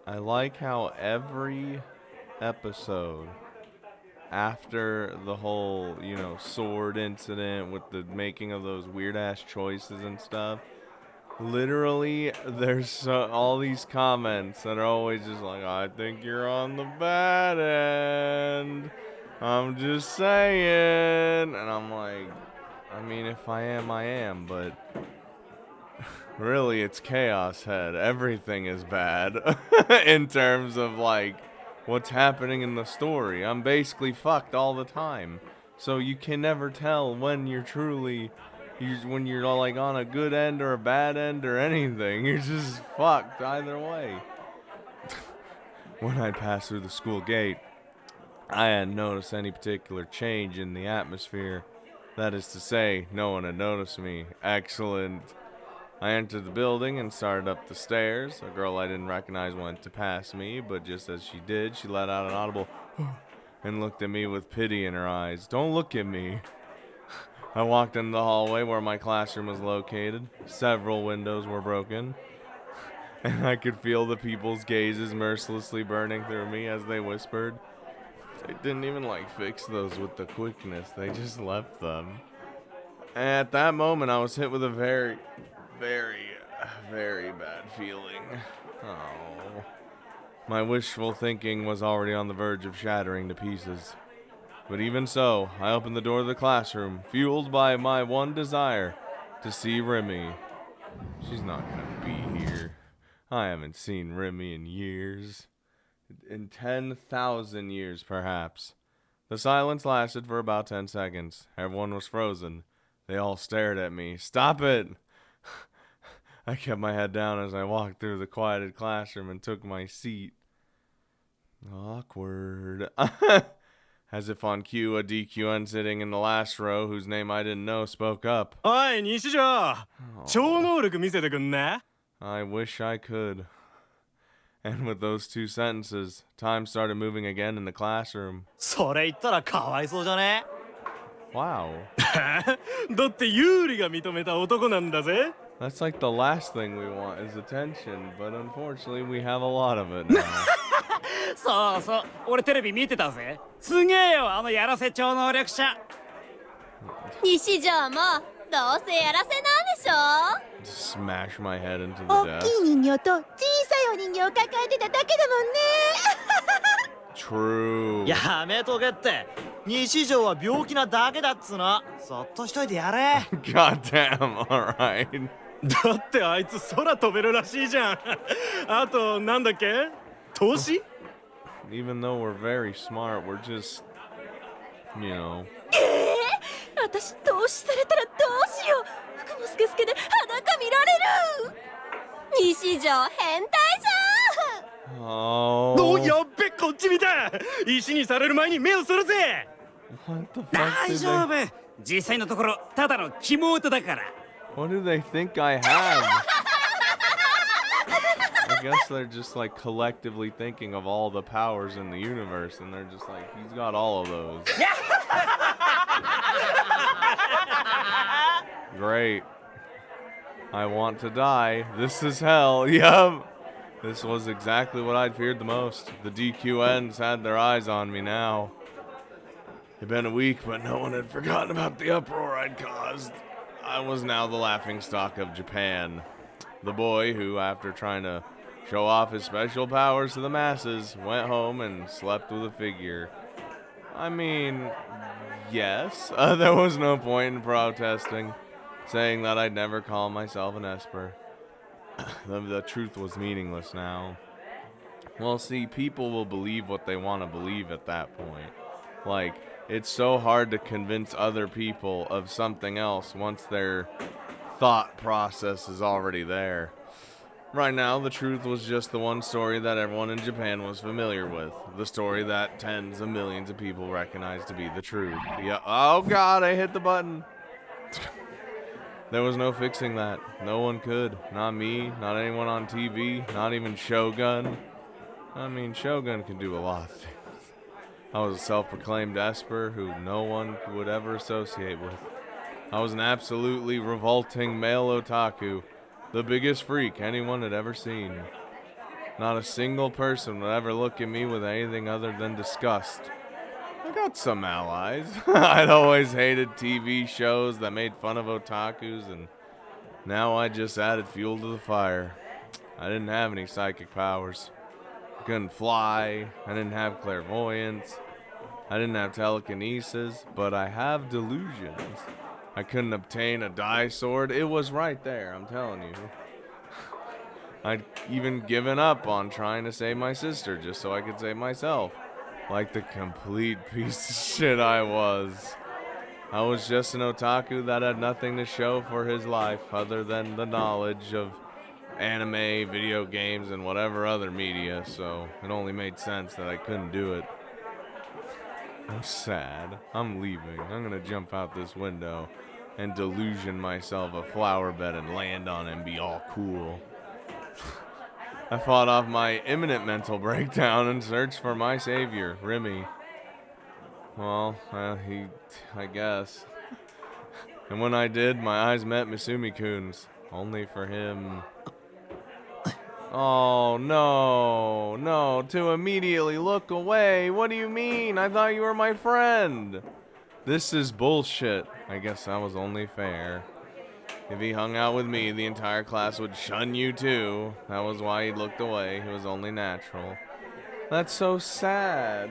I like how every episode after the whole, sword incident with the making of those weird ass choices and stuff, literally there's all these comments that are always just like, I think you're on the bad end. I'm just saying. And I'm like, I mean, if I am, I am, but really, it's Chaos Head. Everything is bad in terms of like what's happening in the story. I'm basically fucked all the time. So you can never tell when when you're like on a good end or a bad end or anything. You're just fucked either way. When I passed through the school gate, I hadn't noticed any particular change in the atmosphere. That is to say, no one had noticed me. Excellent. I entered the building and started up the stairs. A girl I didn't recognize went to pass me, but just as she did, she let out an audible and looked at me with pity in her eyes. Don't look at me. I walked into the hallway where my classroom was located. Several windows were broken, and I could feel the people's gazes mercilessly burning through me as they whispered. They didn't even fix those with the quickness, they just left them. And at that moment, I was hit with a very, very bad feeling. Oh. My wishful thinking was already on the verge of shattering to pieces. But even so, I opened the door of the classroom, fueled by my one desire, to see Remy. She's not gonna be here. I haven't seen Remy in years. In 10,000 years, perhaps. The silence lasted for about 10 seconds. Everyone was frozen. They all stared at me. Stop it! I kept my head down as I walked through the quieted classroom and took my seat. Awkward. As if on cue, a DQN sitting in the last row, whose name I didn't know, spoke up. Oi, Nishijo! 超能力見せてくんね I wish I could. And with those two sentences, time started moving again in the classroom. それ言ったらかわいそうじゃね Wow. だってユーリが認めた男なんだぜ That's like the last thing we want is attention, but unfortunately we have a lot of it now. そうそう俺テレビ見てたぜすげえよあのやらせ超能力者西条もどうせやらせなんでしょ Smash my head into the 大 desk. きい人形と小さいお人形を抱えてただけだもんね True. やめとけって西条は病気なだけだっつのそっとしといてやれ Goddamn, alright. だってあいつ空飛べるらしいじゃんあとなんだっけ投資 Even though we're very smart, we're just, 私投資されたらどうしよう服もスケスケで裸見られる西条変態じゃん Oh. おやっべこっち見た石にされる前に目をするぜ What the fuck 大 did 丈 they... 夫実際のところただのキモ音だから What do they think I have? I guess they're just collectively thinking of all the powers in the universe, and they're just like, he's got all of those. Great. I want to die. This is hell. Yup. This was exactly what I'd feared the most. The DQNs had their eyes on me now. It'd been a week, but no one had forgotten about the uproar I'd caused. I was now the laughingstock of Japan. The boy who, after trying to show off his special powers to the masses, went home and slept with a figure. I mean, yes, there was no point in protesting, saying that I'd never call myself an Esper. The truth was meaningless now. Well, see, people will believe what they want to believe at that point. It's so hard to convince other people of something else once their thought process is already there. Right now, the truth was just the one story that everyone in Japan was familiar with. The story that tens of millions of people recognize to be the truth. Yeah. Oh god, I hit the button. There was no fixing that. No one could. Not me, not anyone on TV, not even Shogun. I mean, Shogun can do a lot of things. I was a self-proclaimed Esper who no one would ever associate with. I was an absolutely revolting male otaku. The biggest freak anyone had ever seen. Not a single person would ever look at me with anything other than disgust. I got some allies. I'd always hated TV shows that made fun of otakus, and now I just added fuel to the fire. I didn't have any psychic powers. I couldn't fly. I didn't have clairvoyance. I didn't have telekinesis, but I have delusions. I couldn't obtain a dye sword. It was right there, I'm telling you. I'd even given up on trying to save my sister just so I could save myself. Like the complete piece of shit I was. I was just an otaku that had nothing to show for his life other than the knowledge of anime, video games, and whatever other media, so it only made sense that I couldn't do it. I'm sad. I'm leaving. I'm gonna jump out this window and delusion myself a flower bed and land on it and be all cool. I fought off my imminent mental breakdown and searched for my savior, Remy. Well, I guess. And when I did, my eyes met Misumi-kun's. Only for him. Oh, no, to immediately look away. What do you mean? I thought you were my friend. This is bullshit. I guess that was only fair. If he hung out with me, the entire class would shun you too. That was why he looked away. It was only natural. That's so sad.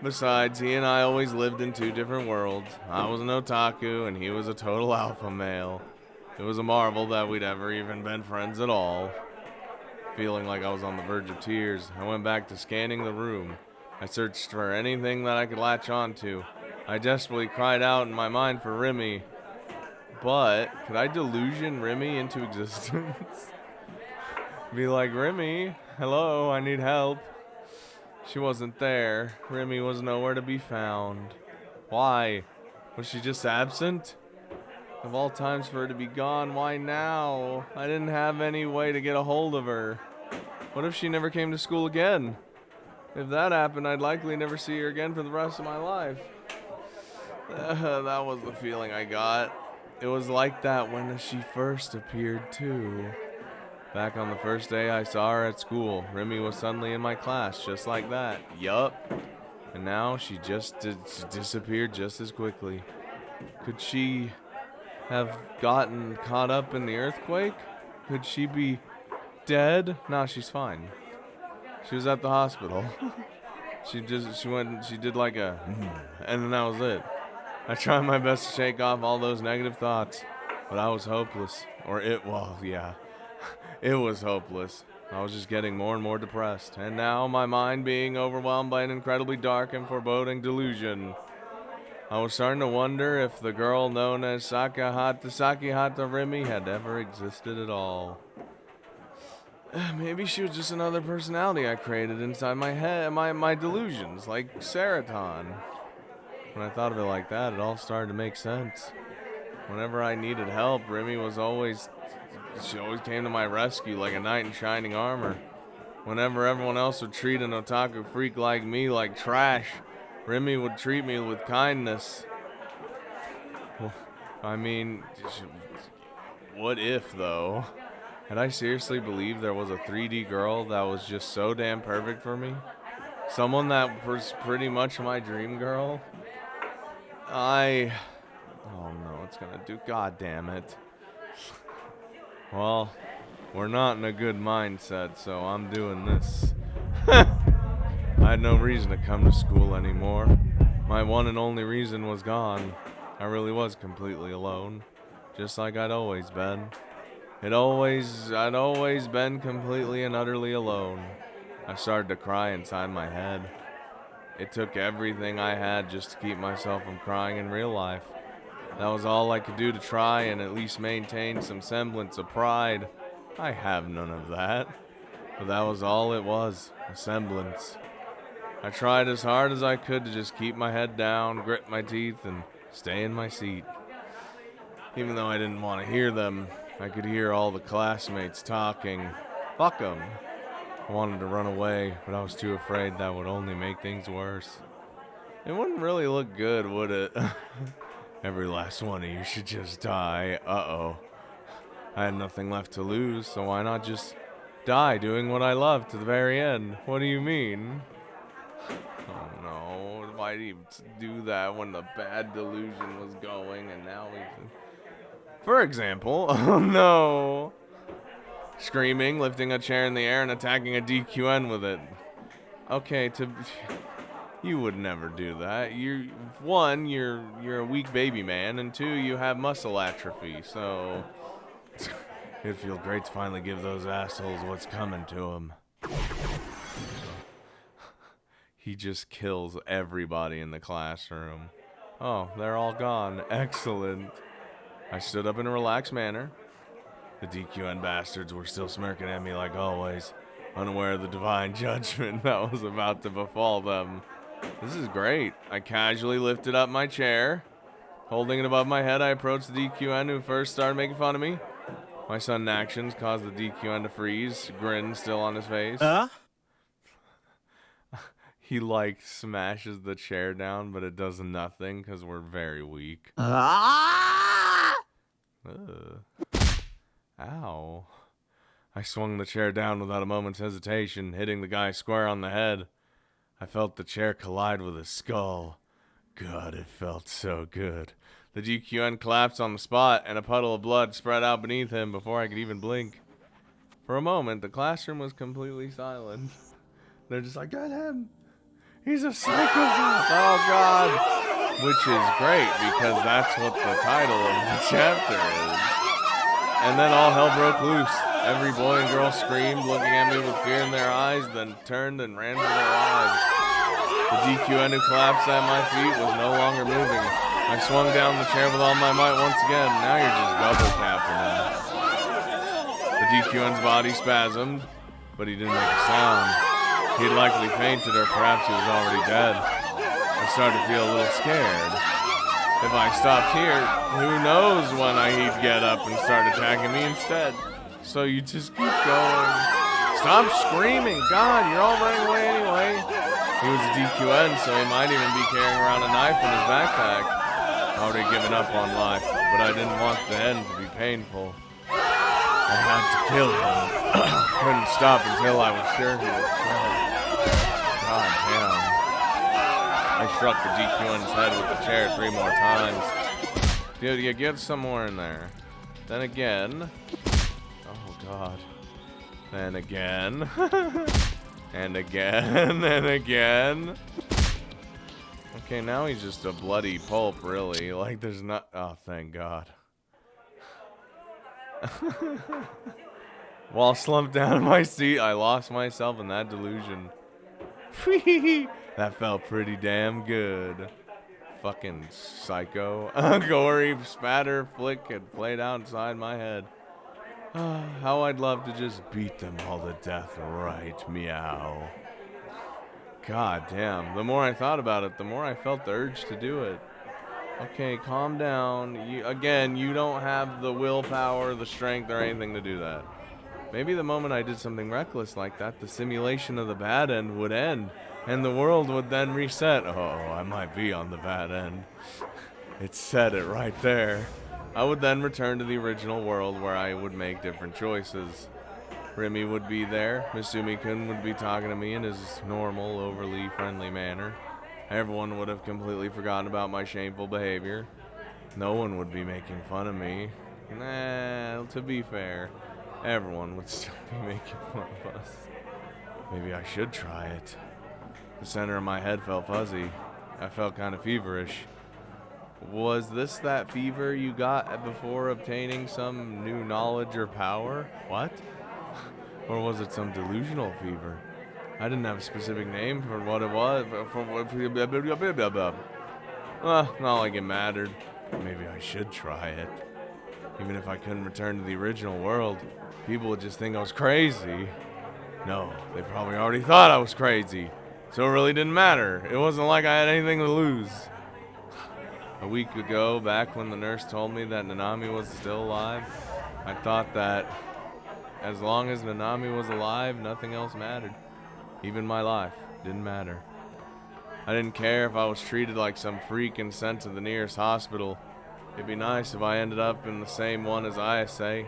Besides, he and I always lived in two different worlds. I was an otaku, and he was a total alpha male. It was a marvel that we'd ever even been friends at all. Feeling like I was on the verge of tears, I went back to scanning the room. I searched for anything that I could latch onto. I desperately cried out in my mind for Remy. But, could I delusion Remy into existence? Be like, Remy, hello, I need help. She wasn't there. Remy was nowhere to be found. Why? Was she just absent? Of all times for her to be gone, why now? I didn't have any way to get a hold of her. What if she never came to school again? If that happened, I'd likely never see her again for the rest of my life. That was the feeling I got. It was like that when she first appeared too. Back on the first day I saw her at school, Remy was suddenly in my class, just like that. Yup. And now she just disappeared just as quickly. Could she have gotten caught up in the earthquake? Could she be dead? No, she's fine. She was at the hospital. She did like a, and then that was it. I tried my best to shake off all those negative thoughts, but I was hopeless. It was hopeless. I was just getting more and more depressed, and now my mind being overwhelmed by an incredibly dark and foreboding delusion. I was starting to wonder if the girl known as Sakihata Remy had ever existed at all. Maybe she was just another personality I created inside my head, my delusions, like Seroton. When I thought of it like that, it all started to make sense. Whenever I needed help, Remy she always came to my rescue like a knight in shining armor. Whenever everyone else would treat an otaku freak like me like trash, Remy would treat me with kindness. I mean, what if, though? Had I seriously believed there was a 3D girl that was just so damn perfect for me? Someone that was pretty much my dream girl? Oh no, it's gonna do, god damn it. Well, we're not in a good mindset, so I'm doing this. I had no reason to come to school anymore. My one and only reason was gone. I really was completely alone, just like I'd always been. I'd always been completely and utterly alone. I started to cry inside my head. It took everything I had just to keep myself from crying in real life. That was all I could do to try and at least maintain some semblance of pride. I have none of that. But that was all it was, a semblance. I tried as hard as I could to just keep my head down, grit my teeth, and stay in my seat. Even though I didn't want to hear them, I could hear all the classmates talking. Fuck them. I wanted to run away, but I was too afraid that would only make things worse. It wouldn't really look good, would it? Every last one of you should just die. Uh-oh. I had nothing left to lose, so why not just die doing what I love to the very end. What do you mean? Oh no, why did he do that when the bad delusion was going and now he's... For example, oh no. Screaming, lifting a chair in the air and attacking a DQN with it. Okay, you would never do that. One, you're a weak baby man, and two, you have muscle atrophy, so it'd feel great to finally give those assholes what's coming to them. He just kills everybody in the classroom. Oh, they're all gone. Excellent. I stood up in a relaxed manner. The DQN bastards were still smirking at me like always, unaware of the divine judgment that was about to befall them. This is great. I casually lifted up my chair. Holding it above my head, I approached the DQN who first started making fun of me. My sudden actions caused the DQN to freeze, grin still on his face. He, like, smashes the chair down, but it does nothing because we're very weak. Ugh. Ow. I swung the chair down without a moment's hesitation, hitting the guy square on the head. I felt the chair collide with his skull. God, it felt so good. The DQN collapsed on the spot, and a puddle of blood spread out beneath him before I could even blink. For a moment, the classroom was completely silent. They're just like, get him! He's a psychopath! Oh, God! Which is great, because that's what the title of the chapter is. And then all hell broke loose. Every boy and girl screamed, looking at me with fear in their eyes, then turned and ran for their lives. The DQN who collapsed at my feet was no longer moving. I swung down the chair with all my might once again. Now you're just double tapping him. The DQN's body spasmed, but he didn't make a sound. He'd likely fainted, or perhaps he was already dead. I started to feel a little scared. If I stopped here, who knows when he'd get up and start attacking me instead. So you just keep going. Stop screaming! God, you're all running away anyway. He was a DQN, so he might even be carrying around a knife in his backpack. I already given up on life, but I didn't want the end to be painful. I had to kill him. Couldn't stop until I was sure he was dead. God damn. I struck the DQN's head with the chair 3 more times. Dude, you get some more in there. Then again. Oh, God. Then again. And again. And again. Okay, now he's just a bloody pulp, really. Like, there's not... Oh, thank God. While slumped down in my seat, I lost myself in that delusion. That felt pretty damn good. Fucking psycho. A gory spatter flick had played out inside my head. How I'd love to just beat them all to death right meow. God damn. The more I thought about it, the more I felt the urge to do it. Okay, calm down. You don't have the willpower, the strength, or anything to do that. Maybe the moment I did something reckless like that, the simulation of the bad end would end, and the world would then reset. Oh, I might be on the bad end. It said it right there. I would then return to the original world where I would make different choices. Remy would be there. Misumi-kun would be talking to me in his normal, overly friendly manner. Everyone would have completely forgotten about my shameful behavior. No one would be making fun of me. Nah, to be fair, everyone would still be making fun of us. Maybe I should try it. The center of my head felt fuzzy. I felt kind of feverish. Was this that fever you got before obtaining some new knowledge or power? What? Or was it some delusional fever? I didn't have a specific name for what it was. Well, not like it mattered. Maybe I should try it. Even if I couldn't return to the original world, people would just think I was crazy. No, they probably already thought I was crazy. So it really didn't matter. It wasn't like I had anything to lose. A week ago, back when the nurse told me that Nanami was still alive, I thought that as long as Nanami was alive, nothing else mattered. Even my life didn't matter. I didn't care if I was treated like some freak and sent to the nearest hospital. It'd be nice if I ended up in the same one as Ayase,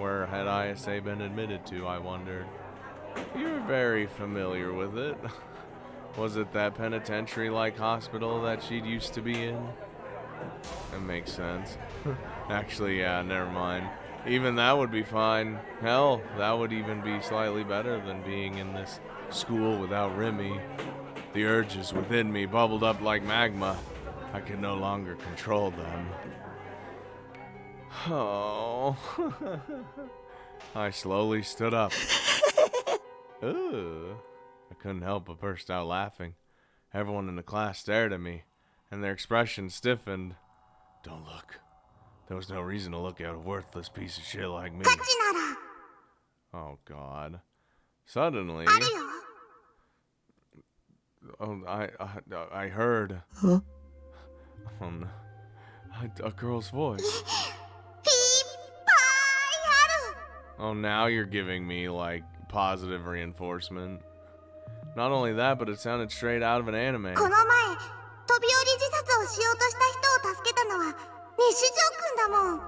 Where had ISA been admitted to, I wondered. You're very familiar with it. Was it that penitentiary-like hospital that she'd used to be in? That makes sense. Actually, yeah, never mind. Even that would be fine. Hell, that would even be slightly better than being in this school without Remy. The urges within me bubbled up like magma. I could no longer control them. Oh. I slowly stood up. Ugh. I couldn't help but burst out laughing. Everyone in the class stared at me, and their expressions stiffened. Don't look. There was no reason to look at a worthless piece of shit like me. Oh, God. Suddenly... Oh, I heard... Huh? A girl's voice. Oh, now you're giving me, like, positive reinforcement. Not only that, but it sounded straight out of an anime. この前、飛び降り自殺をしようとした人を助けたのは西条くんだもん。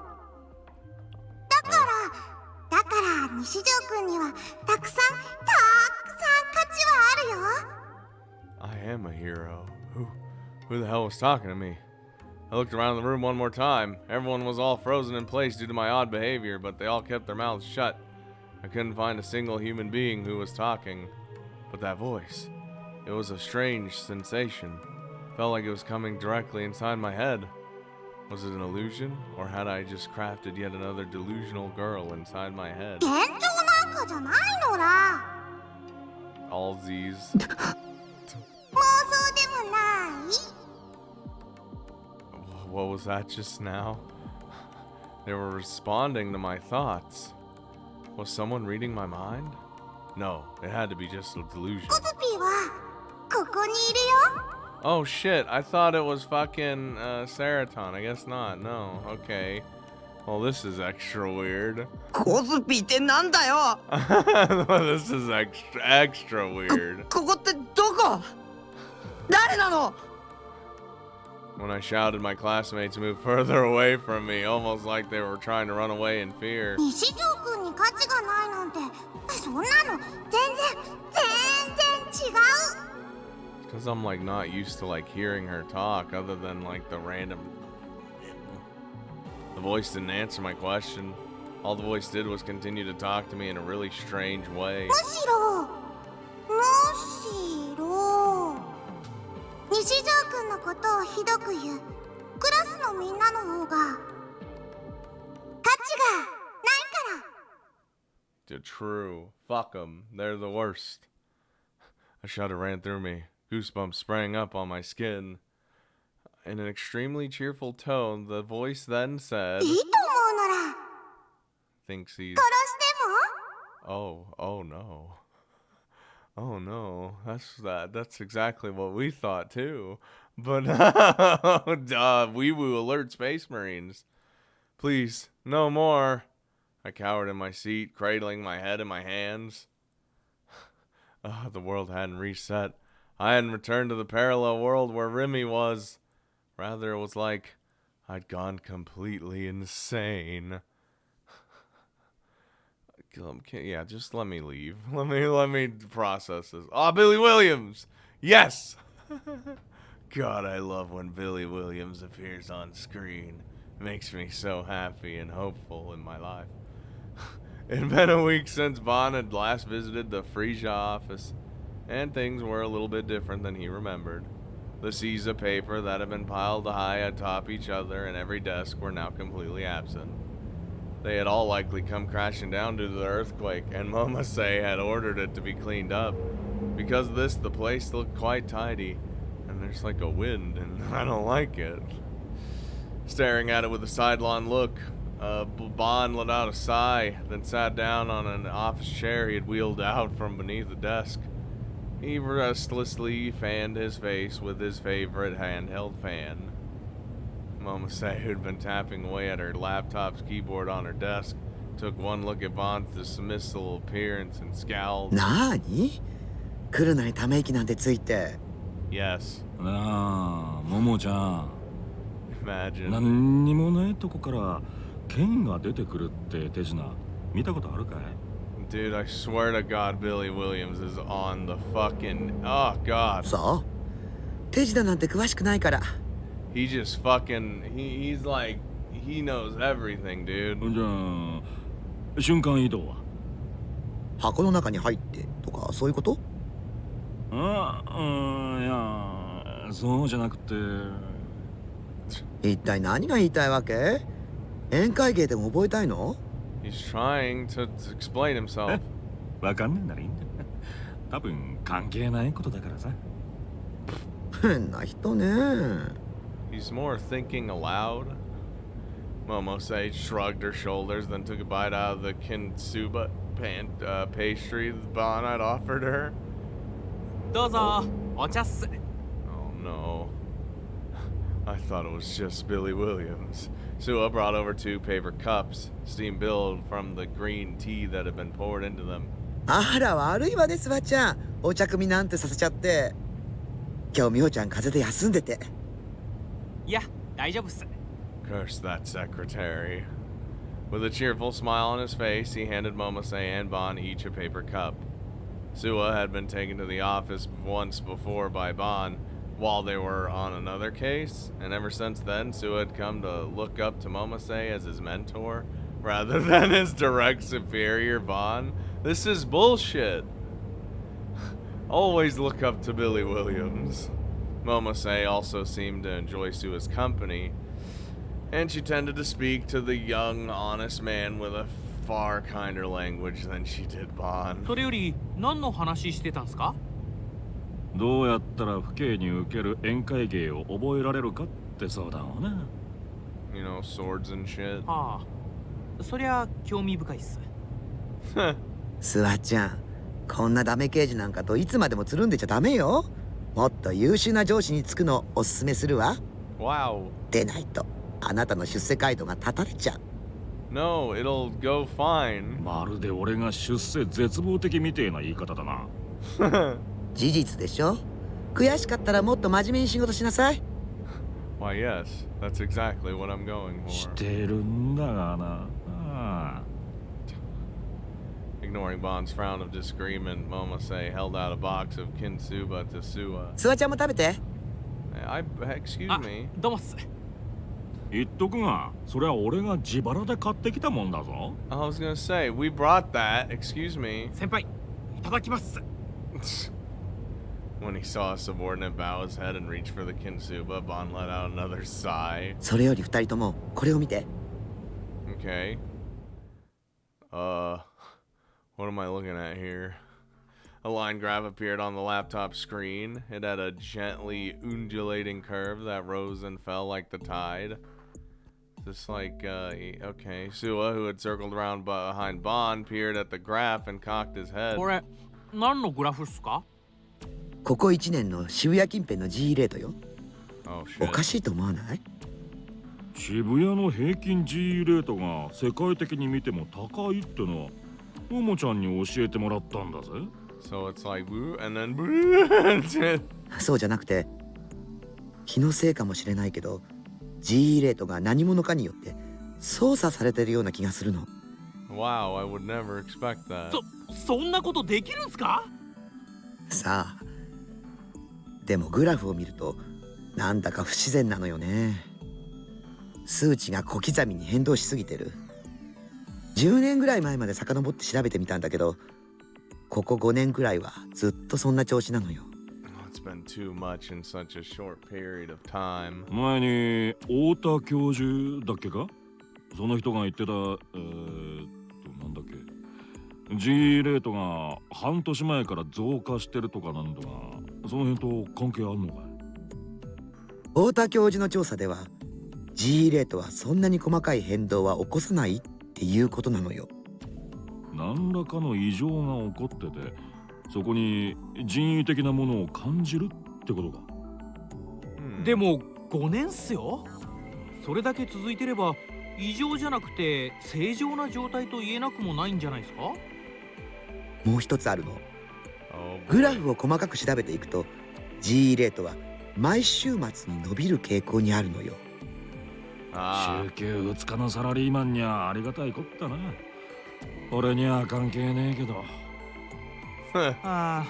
だから西条くんにはたくさん価値はあるよ。 I am a hero. Who the hell was talking to me? I looked around the room one more time. Everyone was all frozen in place due to my odd behavior, but they all kept their mouths shut. I couldn't find a single human being who was talking. But that voice, it was a strange sensation. Felt like it was coming directly inside my head. Was it an illusion, or had I just crafted yet another delusional girl inside my head? 幻聴なんかじゃないのら。 All these. 妄想でもない。 What was that just now? They were responding to my thoughts. Was someone reading my mind? No, it had to be just a delusion. コズピーはここにいるよ。 Oh shit, I thought it was fucking Seraton. I guess not. No, okay. Well, this is extra weird. コズピーってなんだよ。 This is extra weird. ここってどこ？誰なの？ When I shouted, my classmates moved further away from me, almost like they were trying to run away in fear. 西条くんに価値がないなんて、そんなの全然違う。 Because I'm like not used to like hearing her talk other than like the random... The voice didn't answer my question. All the voice did was continue to talk to me in a really strange way. むしろ西条くんのことをひどく言うクラスのみんなの方が価値がないから。 True. Fuck them. They're the worst. A shudder ran through me. Goosebumps sprang up on my skin. In an extremely cheerful tone, the voice then said... いいと思うなら Thinks he's... 殺しても Oh no. Oh no. That's exactly what we thought too. But wee-woo alert Space Marines. Please, no more. I cowered in my seat, cradling my head in my hands. The world hadn't reset. I hadn't returned to the parallel world where Remy was. Rather, it was like I'd gone completely insane. Yeah, just let me leave. Let me process this. Oh, Billy Williams! Yes! God, I love when Billy Williams appears on screen. It makes me so happy and hopeful in my life. It had been a week since Bond had last visited the Fria office, and things were a little bit different than he remembered. The seas of paper that had been piled high atop each other and every desk were now completely absent. They had all likely come crashing down due to the earthquake, and Momose had ordered it to be cleaned up. Because of this, the place looked quite tidy, and there's like a wind, and I don't like it. Staring at it with a sidelong look, Bond let out a sigh, then sat down on an office chair he had wheeled out from beneath the desk. He restlessly fanned his face with his favorite handheld fan. Momose, who'd been tapping away at her laptop's keyboard on her desk, took one look at Bond's dismissal appearance and scowled. なーに？来るなりため息なんてついて。 Yes. なあ、ももちゃん。 Imagine. 何にもないとこから剣が出てくるって手品見たことあるかい？ Dude, I swear to God, Billy Williams is on the fucking. Oh, God. そう手品なんて詳しくないから。 He just fucking. He's like. He knows everything, dude. じゃあ瞬間移動は？箱の中に入ってとかそういうこと？いやそうじゃなくて。一体何が言いたいわけ？宴会芸でも覚えたいの？ He's trying to explain himself. わかんねえならいいんだ。多分関係ないことだからさ。変な人ね。 He's more thinking aloud. Momose shrugged her shoulders, then took a bite out of the kintsuba pastry Bon had offered her. どうぞお茶っす。 Oh no. I thought it was just Billy Williams. Sua brought over 2 paper cups, steam billed from the green tea that had been poured into them. あら悪いわねスバちゃん。お茶組なんてさせちゃって。今日美穂ちゃん風邪で休んでて。いや大丈夫っす。 Curse that secretary. With a cheerful smile on his face, he handed Momose and Bon each a paper cup. Sua had been taken to the office once before by Bon while they were on another case, and ever since then, Sua had come to look up to Momose as his mentor rather than his direct superior, Bon. This is bullshit. Always look up to Billy Williams. Momose also seemed to enjoy Sua's company, and she tended to speak to the young, honest man with a far kinder language than she did Bon. それより何の話してたんすか？どうやったら父兄に受ける宴会芸を覚えられるかって相談をな。You know, swords and shit. ああ、そりゃ興味深いっす。スワちゃん、こんなダメ刑事なんかといつまでもつるんでちゃダメよ。もっと優秀な上司に就くのをおすすめするわ。 Wow. でないとあなたの出世街道が断たれちゃう。 No, it'll go fine. まるで俺が出世絶望的みてえな言い方だな。事実でしょ。悔しかったらもっと真面目に仕事しなさい。 Why, yes, that's exactly what I'm going し for. てるんだがな。ああ Ignoring Bon's frown of disagreement, Momose held out a box of kintsuba to Sua. スワちゃんも食べて。 Excuse あ me. どうもっす。言っとくが、それは俺が自腹で買ってきたもんだぞ。I was gonna say, we brought that. Excuse me. 先輩いただきます。 When he saw a subordinate bow his head and reach for the kintsuba, Bon let out another sigh. それより二人ともこれを見て。 Okay. What am I looking at here? A line graph appeared on the laptop screen. It had a gently undulating curve that rose and fell like the tide. Just like, okay. Sua, who had circled around behind Bon, peered at the graph and cocked his head. これ何のグラフっすか？ここ1年の渋谷近辺の G レートよ。 Oh, お shit. かしいと思わない？渋谷の平均 G レートが世界的に見ても高いってのはももちゃんに教えてもらったんだぜ。 So it's like, boo, and then boo. そうじゃなくて気のせいかもしれないけど G レートが何者かによって操作されてるような気がするの。 Wow, I would never expect that. そんなことできるんすか？さあでもグラフを見るとなんだか不自然なのよね。数値が小刻みに変動しすぎてる。10年ぐらい前まで遡って調べてみたんだけどここ5年くらいはずっとそんな調子なのよ。 It's been too much in such a short period of time. 前に太田教授だっけか、その人が言ってたなんだっけ G レートが半年前から増加してるとかなんだが、その辺と関係あるのかい？太田教授の調査では G レートはそんなに細かい変動は起こさないっていうことなのよ。何らかの異常が起こってて、そこに人為的なものを感じるってことか。でも5年っすよ。それだけ続いてれば異常じゃなくて正常な状態と言えなくもないんじゃないですか？もう一つあるの。 Oh, グラフを細かく調べていくと G レートは毎週末に伸びる傾向にあるのよ。ah. 週休2日のサラリーマンにはありがたいこったな。俺には関係ねえけど。ああ、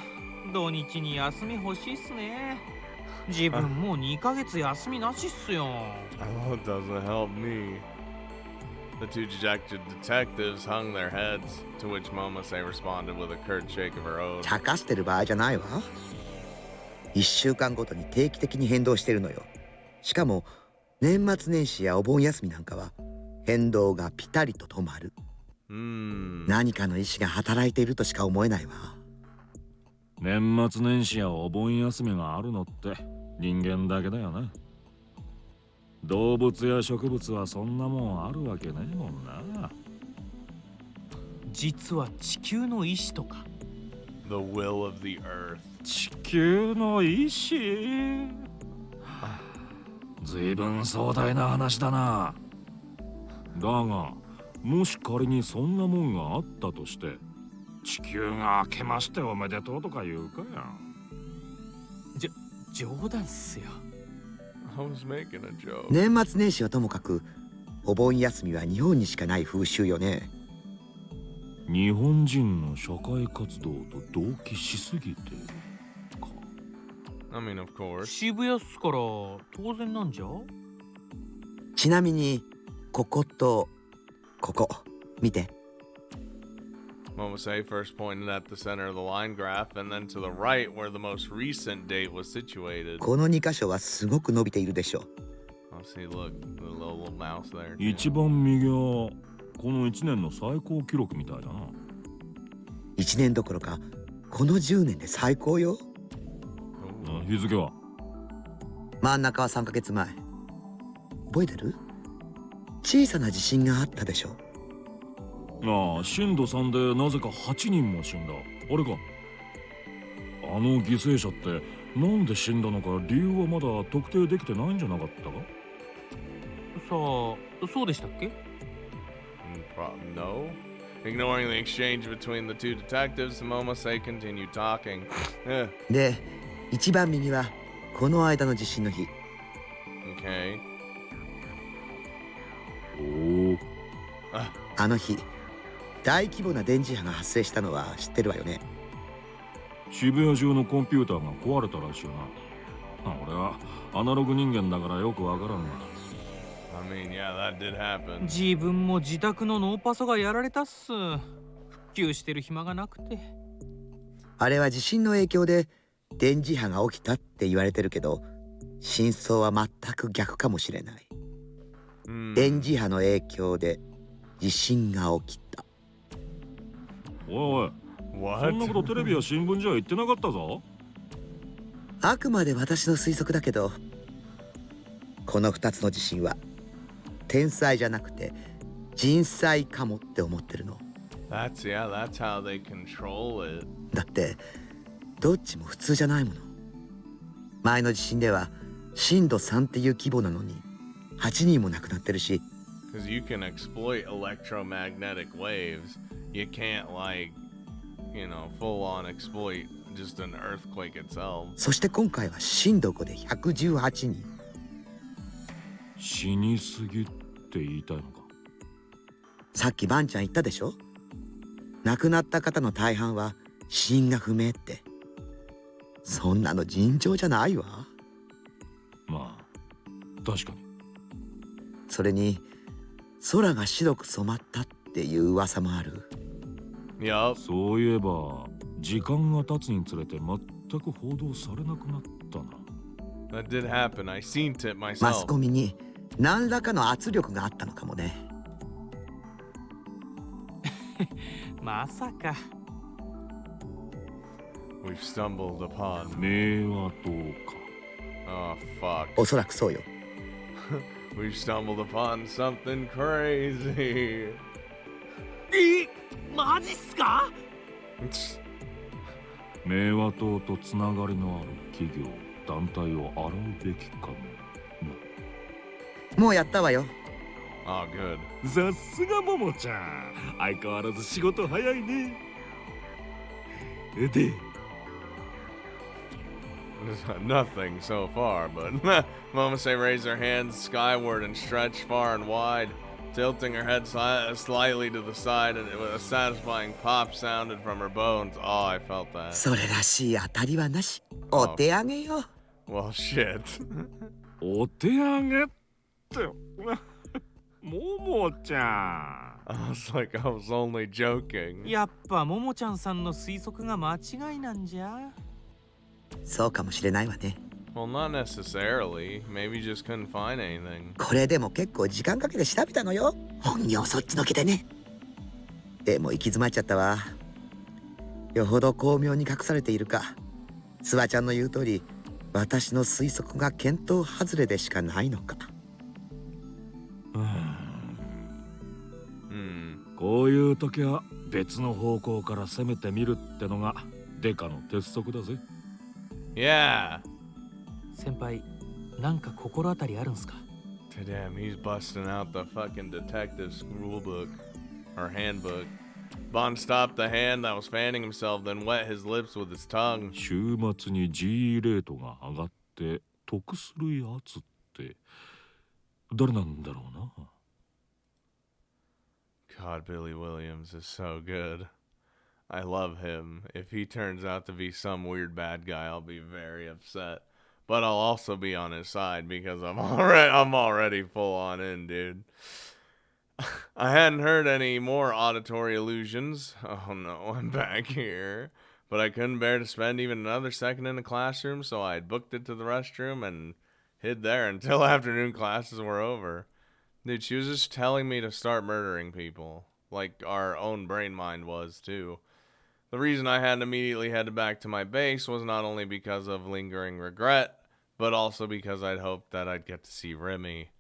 土日に休み欲しいっすね。自分もう2ヶ月休みなしっすよ。Oh, it doesn't help me. The two dejected detectives hung their heads, to which Momose responded with a curt shake of her own. 茶化してる場合じゃないわ。1週間ごとに定期的に変動してるのよ。しかも年末年始やお盆休みなんかは変動がピタリと止まる。何かの意志が働いているとしか思えないわ。年末年始やお盆休みがあるのって人間だけだよな。動物や植物はそんなもんあるわけねえもんな。実は地球の意志とか。The will of the earth. 地球の意志。ずいぶん壮大な話だな。だがもし仮にそんなもんがあったとして、地球が明けましておめでとうとか言うかや。冗談っすよ。I was making a joke. 年末年始はともかくお盆休みは日本にしかない風習よね。日本人の社会活動と同期しすぎてか。I mean, of course. 渋谷っすから当然なんじゃ。ちなみにこことここ見て。Momose first pointed at the center of the line graph and then to the right where the most recent date was situated. この2箇所はすごく伸びているでしょ。Oh, see, look, the little mouse there. 一番右はこの1年の最高記録みたいだな。1年どころかこの10年で最高よ。日付は真ん中は3ヶ月前。覚えてる？小さな地震があったでしょ。ああ、震度3でなぜか8人も死んだ。あれか。あの犠牲者ってなんで死んだのか理由はまだ特定できてないんじゃなかったか。さあ、そうでしたっけ？ No. Ignoring the exchange between the two detectives, Momose continued talking. で、一番右はこの間の地震の日。Okay. おお。あの日、大規模な電磁波が発生したのは知ってるわよね。渋谷中のコンピューターが壊れたらしいな。俺はアナログ人間だからよくわからんな。I mean, yeah, that did happen. 自分も自宅のノーパソがやられたっす。復旧してる暇がなくて。あれは地震の影響で電磁波が起きたって言われてるけど、真相は全く逆かもしれない。電磁波の影響で地震が起きた。おいおい、そんなことテレビや新聞じゃ言ってなかったぞ。あくまで私の推測だけど、この2つの地震は天災じゃなくて人災かもって思ってるの。That's how they control it. だってどっちも普通じゃないもの。前の地震では震度3っていう規模なのに8人も亡くなってるし。Because you can exploit electromagnetic waves. You can't full on exploit just an earthquake itself. そして今回は震度5で118人。死にすぎって言いたいのか。さっきバンちゃん言ったでしょ。亡くなった方の大半は死因が不明って。そんなの尋常じゃないわ。まあ確かに。それに空が白く染まったっていう噂もある。Yup. そういえば時間が経つにつれて全く報道されなくなったな。That did happen. I seen it マス myself. コミに何らかの圧力があったのかもね。まさか。We've stumbled upon. 明和島か。Oh, fuck. おそらくそうよ。We've stumbled upon something crazy. マジっすか？明和島とつながりのある企業団体を洗うべきかも。もうやったわよ。Oh, good. さすがももちゃん、相変わらず仕事早いね。で、Nothing so far, but Momose raised her hands skyward and stretched far and wide. tilting her head slightly to the side, and a satisfying pop sounded from her bones. Oh, I felt that. それらしい当たりはなし。お手上げよ。Well, shit. お手上げって。ももちゃん。I was like, I was only joking. やっぱももちゃんさんの推測が間違いなんじゃ。そうかもしれないわね。Well, not necessarily. Maybe just couldn't find anything. これでも結構時間かけて調べたのよ。本業そっちのけでね。でも行き詰まっちゃったわ。よほど巧妙に隠されているか。スワちゃんの言う通り、私の推測が見当外れでしかないのか。こういう時は別の方向から攻めてみるってのがデカの鉄則だぜ。Yeah. 先輩、なんか心当たりあるんすか？ Damn, he's busting out the fucking detective school book or handbook. Bond stopped the hand that was fanning himself, then wet his lips with his tongue. 週末に G レートが上がって得するやつって誰なんだろうな。God, Billy Williams is so good. I love him. If he turns out to be some weird bad guy, I'll be very upset. But I'll also be on his side because I'm already full on in, dude. I hadn't heard any more auditory illusions. Oh no, I'm back here. But I couldn't bear to spend even another second in the classroom, so I booked it to the restroom and hid there until afternoon classes were over. Dude, she was just telling me to start murdering people, like our own brain mind was too. The reason I hadn't immediately headed back to my base was not only because of lingering regret, but also because I'd hoped that I'd get to see Remy.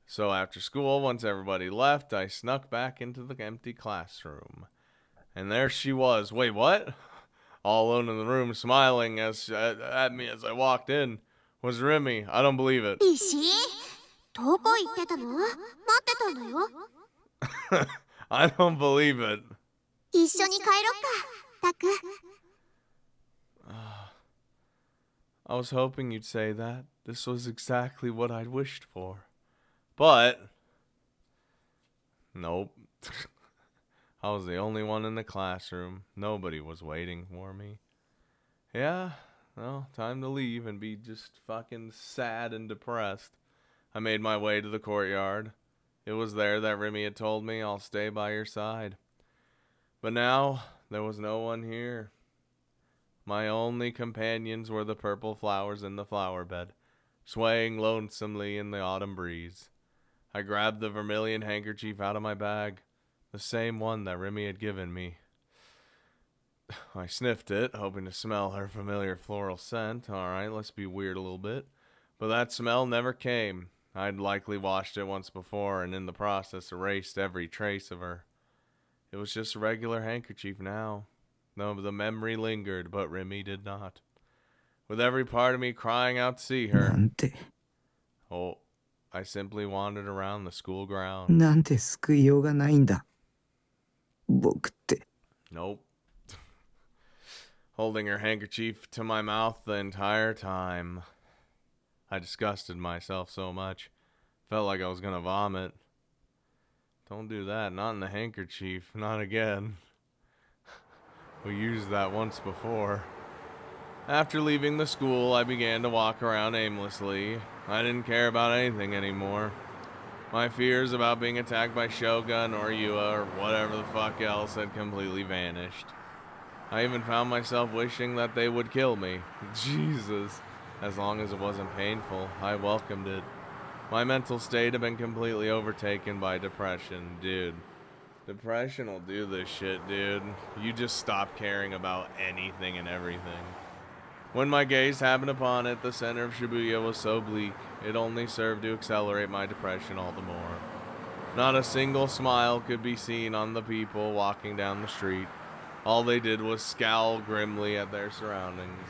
So after school, once everybody left, I snuck back into the empty classroom. And there she was. Wait, what? All alone in the room, smiling at me as I walked in, was Remy. I don't believe it. どこ行ってたの？待ってたんだよ。I don't believe it. 一緒に帰ろっか、タク。I was hoping you'd say that. This was exactly what I'd wished for. But nope. I was the only one in the classroom. Nobody was waiting for me. Yeah, well, time to leave and be just fucking sad and depressed. I made my way to the courtyard. It was there that Remy had told me, I'll stay by your side. But now, there was no one here. My only companions were the purple flowers in the flower bed, swaying lonesomely in the autumn breeze. I grabbed the vermilion handkerchief out of my bag, the same one that Remy had given me. I sniffed it, hoping to smell her familiar floral scent. Alright, let's be weird a little bit. But that smell never came. I'd likely washed it once before and in the process erased every trace of her. It was just a regular handkerchief now. No, the memory lingered, but Remy did not. With every part of me crying out to see her. なんて。 Oh, I simply wandered around the school grounds. なんて救いようがないんだ。僕って。 Nope. Holding her handkerchief to my mouth the entire time. I disgusted myself so much. Felt like I was gonna vomit. Don't do that. Not in the handkerchief. Not again. We used that once before. After leaving the school, I began to walk around aimlessly. I didn't care about anything anymore. My fears about being attacked by Shogun or Yua or whatever the fuck else had completely vanished. I even found myself wishing that they would kill me. Jesus. As long as it wasn't painful, I welcomed it. My mental state had been completely overtaken by depression. Dude, depression will do this shit, dude. You just stop caring about anything and everything. When my gaze happened upon it, the center of Shibuya was so bleak, it only served to accelerate my depression all the more. Not a single smile could be seen on the people walking down the street. All they did was scowl grimly at their surroundings.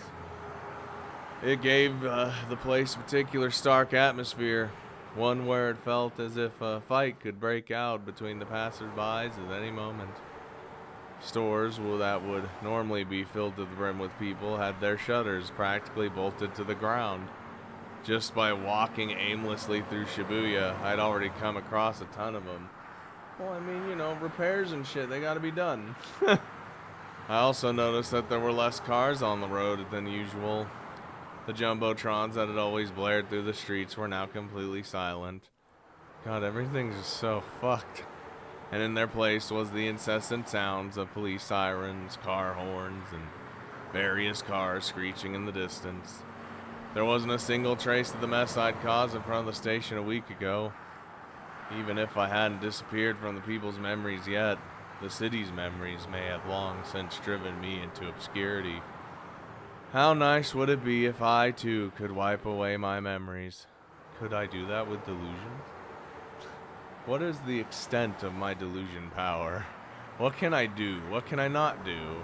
It gave the place a particular stark atmosphere, one where it felt as if a fight could break out between the passers-by at any moment. Stores that would normally be filled to the brim with people had their shutters practically bolted to the ground. Just by walking aimlessly through Shibuya, I'd already come across a ton of them. Well, I mean, you know, repairs and shit, they gotta be done. I also noticed that there were less cars on the road than usual. The jumbotrons that had always blared through the streets were now completely silent. God, everything's just so fucked. And in their place was the incessant sounds of police sirens, car horns, and various cars screeching in the distance. There wasn't a single trace of the mess I'd caused in front of the station a week ago. Even if I hadn't disappeared from the people's memories yet, the city's memories may have long since driven me into obscurity. How nice would it be if I, too, could wipe away my memories? Could I do that with delusion? What is the extent of my delusion power? What can I do? What can I not do?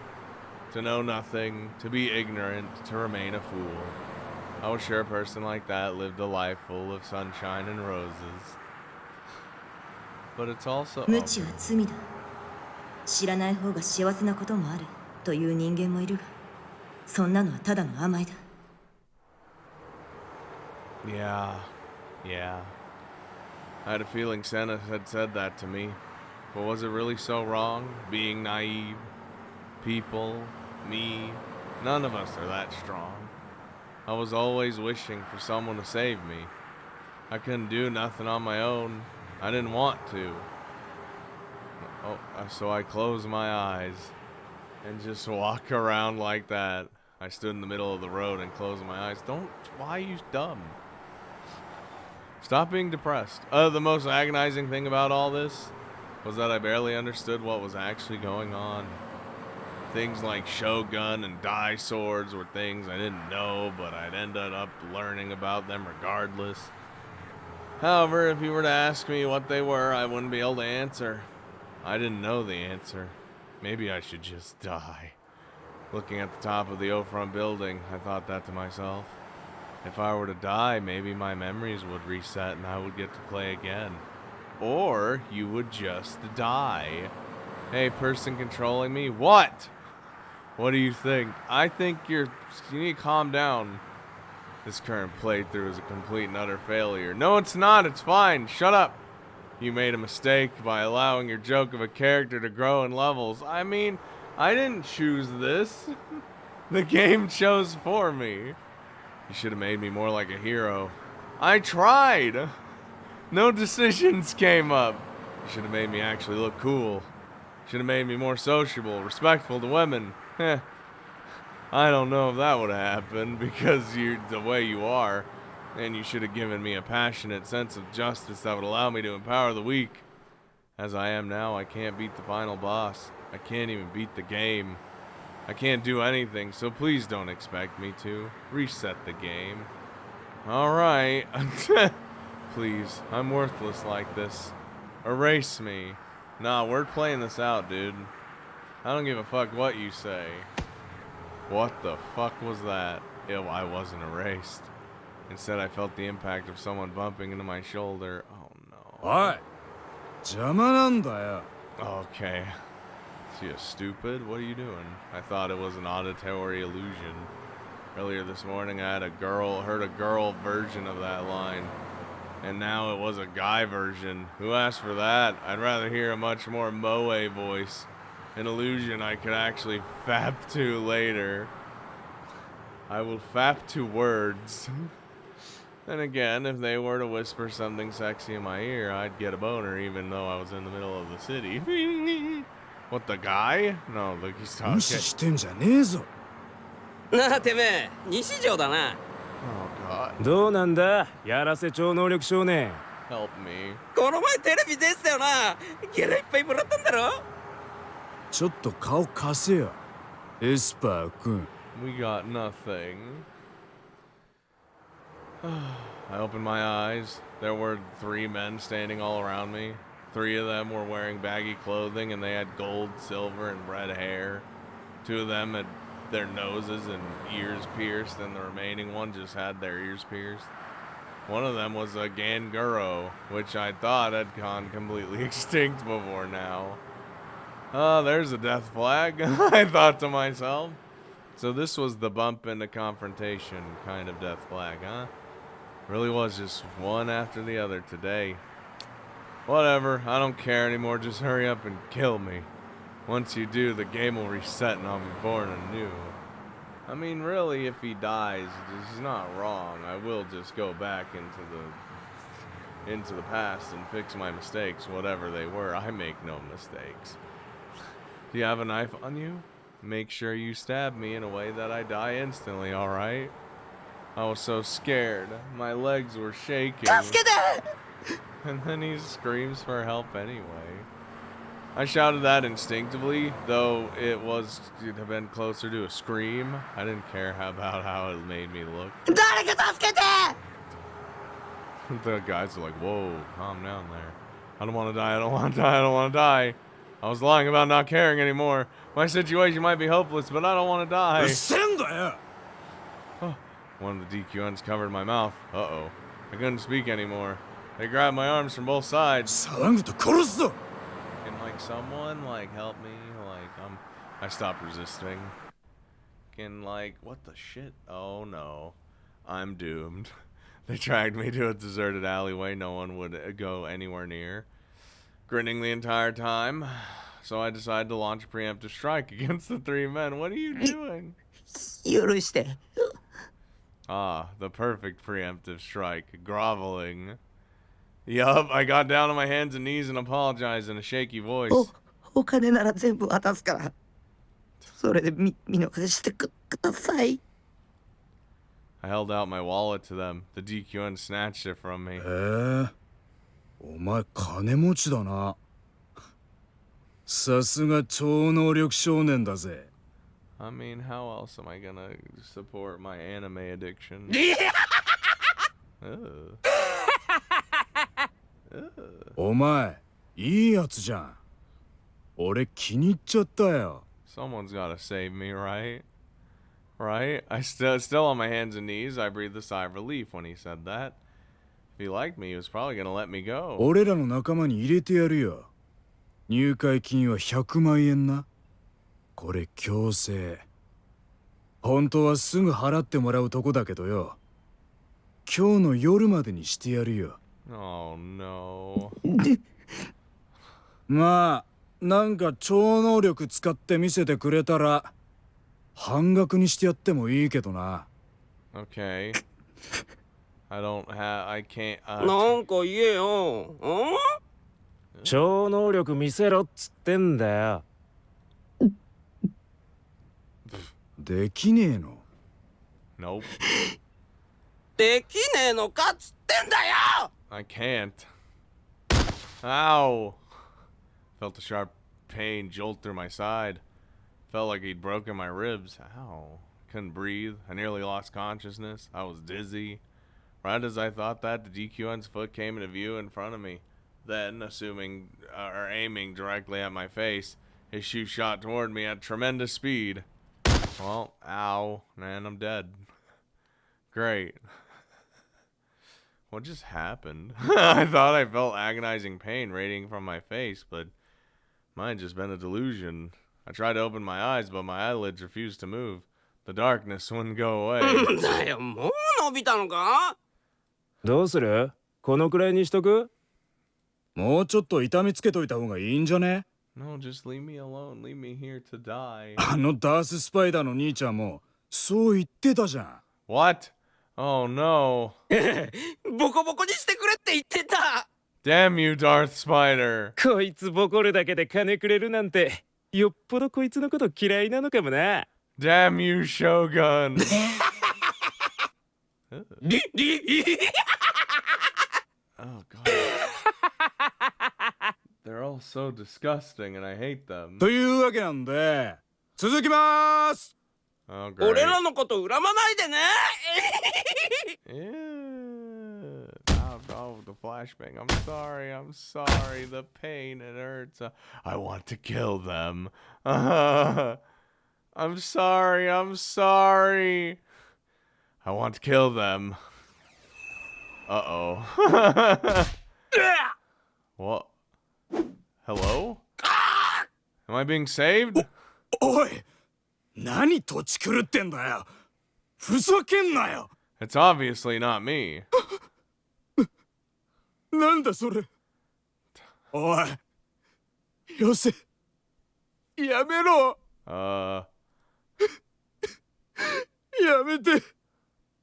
To know nothing, to be ignorant, to remain a fool. I was sure a person like that lived a life full of sunshine and roses. But it's also... 無知は罪だ。知らない方が幸せなこともあるという人間もいるが、そんなのはただの甘えだ。Yeah. I had a feeling Senna had said that to me. But was it really so wrong? Being naive? People? Me? None of us are that strong. I was always wishing for someone to save me. I couldn't do nothing on my own. I didn't want to. So I closed my eyes and just walk around like that. I stood in the middle of the road and closed my eyes. Why are you dumb? Stop being depressed. The most agonizing thing about all this was that I barely understood what was actually going on. Things like Shogun and Dai swords were things I didn't know, but I'd ended up learning about them regardless. However, if you were to ask me what they were, I wouldn't be able to answer. I didn't know the answer. Maybe I should just die. Looking at the top of the O-front building, I thought that to myself. If I were to die, maybe my memories would reset and I would get to play again. Or you would just die. Hey, person controlling me, what? What do you think? I think you need to calm down. This current playthrough is a complete and utter failure. No, it's not. It's fine. Shut up. You made a mistake by allowing your joke of a character to grow in levels. I mean, I didn't choose this. The game chose for me. You should have made me more like a hero. I tried. No decisions came up. You should have made me actually look cool. Should have made me more sociable, respectful to women. Heh. I don't know if that would have happened because you're the way you are. And you should have given me a passionate sense of justice that would allow me to empower the weak. As I am now, I can't beat the final boss. I can't even beat the game. I can't do anything, so please don't expect me to. Reset the game. Alright. Please, I'm worthless like this. Erase me. Nah, we're playing this out, dude. I don't give a fuck what you say. What the fuck was that? Ew, I wasn't erased. Instead, I felt the impact of someone bumping into my shoulder. Oh no. Oi! 邪魔なんだよ. Okay. Is you stupid? What are you doing? I thought it was an auditory illusion. Earlier this morning, I had heard a girl version of that line. And now it was a guy version. Who asked for that? I'd rather hear a much more moe voice. An illusion I could actually fap to later. I will fap to words. Then again, if they were to whisper something sexy in my ear, I'd get a boner even though I was in the middle of the city. What, the guy? No, look, he's talking. 無視してんじゃねえぞ。なあてめえ、西条だな。Oh god. どうなんだ、やらせ超能力少年。Help me. この前テレビ出てたよな。ギャラいっぱいもらったんだろ。ちょっと顔貸せよ、エスパー君。We got nothing. I opened my eyes. There were 3 men standing all around me. 3 of them were wearing baggy clothing and they had gold, silver, and red hair. 2 of them had their noses and ears pierced, and the remaining one just had their ears pierced. One of them was a Ganguro, which I thought had gone completely extinct before now. There's a death flag, I thought to myself. So this was the bump into confrontation kind of death flag, huh? Really was just one after the other today. Whatever, I don't care anymore. Just hurry up and kill me. Once you do, the game will reset and I'll be born anew. I mean, really, if he dies, he's not wrong. I will just go back into the past and fix my mistakes, whatever they were. I make no mistakes. Do you have a knife on you? Make sure you stab me in a way that I die instantly, alright? I was so scared. My legs were shaking. And then he screams for help anyway. I shouted that instinctively, though it have been closer to a scream. I didn't care about how it made me look. The guys are like, whoa, calm down there. I don't want to die, I don't want to die, I don't want to die. I was lying about not caring anymore. My situation might be hopeless, but I don't want to die. Oh, one of the DQNs covered my mouth. Uh-oh. I couldn't speak anymore. They grabbed my arms from both sides. Can, like, someone, like, help me? Like, I stopped resisting. Can, like, what the shit? Oh, no. I'm doomed. They dragged me to a deserted alleyway no one would go anywhere near. Grinning the entire time. So I decided to launch a preemptive strike against the three men. What are you doing? Ah, the perfect preemptive strike. Groveling. Yup, I got down on my hands and knees and apologized in a shaky voice. I held out my wallet to them. The DQN snatched it from me. お前金持ちだな。さすが超能力少年だぜ。I mean, how else am I gonna support my anime addiction? Ugh. お前、いいやつじゃん。俺気に入っちゃったよ。Someone's gotta save me, right? Right? I still on my hands and knees. I breathed a sigh of relief when he said that. If he liked me, he was probably gonna let me go. 俺らの仲間に入れてやるよ。入会金は100万円な。これ強制。本当はすぐ払ってもらうとこだけどよ。今日の夜までにしてやるよ。Oh no. まあ、なんか超能力使って見せてくれたら半額にしてやってもいいけどな。Okay. I can't. なんか言えよ。超能力見せろっつってんだよ。できねえの。Nope. できねえのかっつってんだよ。 I can't. Ow. Felt a sharp pain jolt through my side. Felt like he'd broken my ribs. Ow. Couldn't breathe. I nearly lost consciousness. I was dizzy. Right as I thought that, the DQN's foot came into view in front of me. Then, aiming directly at my face, his shoe shot toward me at tremendous speed. Well, ow, man, I'm dead. Great. What just happened? I thought I felt agonizing pain radiating from my face, but might have just been a delusion. I tried to open my eyes, but my eyelids refused to move. The darkness wouldn't go away. だよ、もう伸びたのか？どうする？このくらいにしとく？もうちょっと痛みつけといた方がいいんじゃね？ No, just leave me alone. Leave me here to die. あのダーススパイダーの兄ちゃんもそう言ってたじゃん。What? Oh no. ボコボコにしてくれって言ってた。Damn you, Darth Spider. こいつボコるだけで金くれるなんて、よっぽどこいつのこと嫌いなのかもな。Damn you, Shogun. Oh god. They're all so disgusting and I hate them. というわけなんで続きまーす。Oh, great. 俺らのこと恨まないでね。Ew. Oh, the flashbang. I'm sorry. The pain, it hurts. I want to kill them. I'm sorry. I want to kill them. Uh-oh. What? Hello? Am I being saved? おい、何土地狂ってんだよ。ふざけんなよ。 It's obviously not me. なんだそれ。おい、よせ。やめろ。やめて。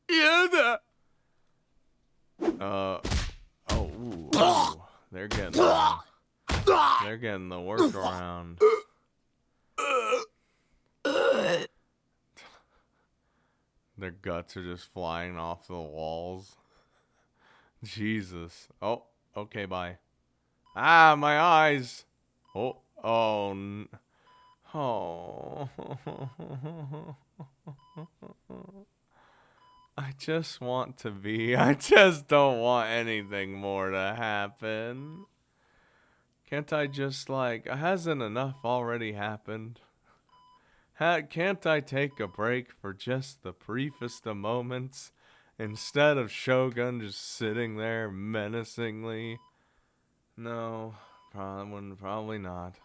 やだ。Oh, ooh, they're getting the workaround. Their guts are just flying off the walls. Jesus. Oh, okay, bye. Ah, my eyes. Oh, oh, oh. I just don't want anything more to happen. Can't I just, like, hasn't enough already happened? Can't I take a break for just the briefest of moments instead of Shogun just sitting there menacingly? No, probably not.